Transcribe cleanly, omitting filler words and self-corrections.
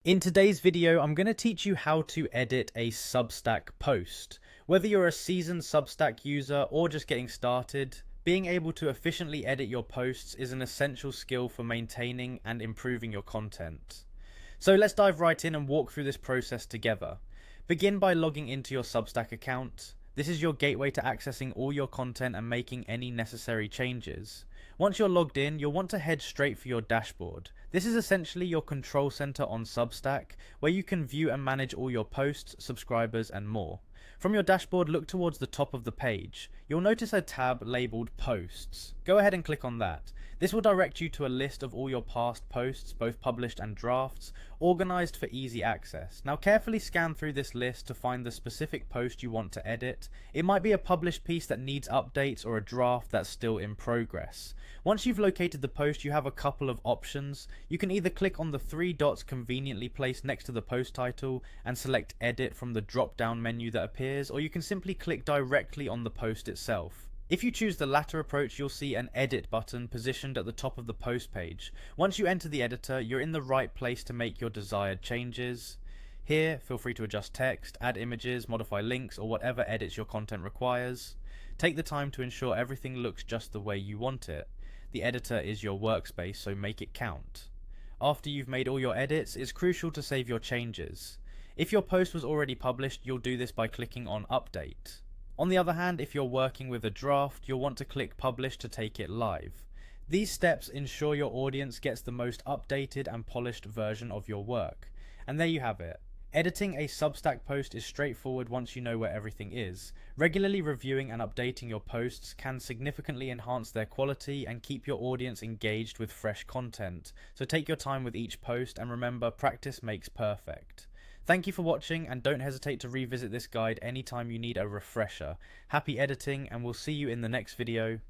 In today's video, I'm going to teach you how to edit a Substack post. Whether you're a seasoned Substack user or just getting started, being able to efficiently edit your posts is an essential skill for maintaining and improving your content. So let's dive right in and walk through this process together. Begin by logging into your Substack account. This is your gateway to accessing all your content and making any necessary changes. Once you're logged in, you'll want to head straight for your dashboard. This is essentially your control center on Substack, where you can view and manage all your posts, subscribers, and more. From your dashboard, look towards the top of the page. You'll notice a tab labeled Posts. Go ahead and click on that. This will direct you to a list of all your past posts, both published and drafts, organized for easy access. Now carefully scan through this list to find the specific post you want to edit. It might be a published piece that needs updates or a draft that's still in progress. Once you've located the post, you have a couple of options. You can either click on the three dots conveniently placed next to the post title and select Edit from the drop-down menu that appears, or you can simply click directly on the post itself. If you choose the latter approach, you'll see an Edit button positioned at the top of the post page. Once you enter the editor, you're in the right place to make your desired changes. Here, feel free to adjust text, add images, modify links, or whatever edits your content requires. Take the time to ensure everything looks just the way you want it. The editor is your workspace, so make it count. After you've made all your edits, it's crucial to save your changes. If your post was already published, you'll do this by clicking on Update. On the other hand, if you're working with a draft, you'll want to click Publish to take it live. These steps ensure your audience gets the most updated and polished version of your work. And there you have it. Editing a Substack post is straightforward once you know where everything is. Regularly reviewing and updating your posts can significantly enhance their quality and keep your audience engaged with fresh content. So take your time with each post and remember, practice makes perfect. Thank you for watching, and don't hesitate to revisit this guide anytime you need a refresher. Happy editing, and we'll see you in the next video.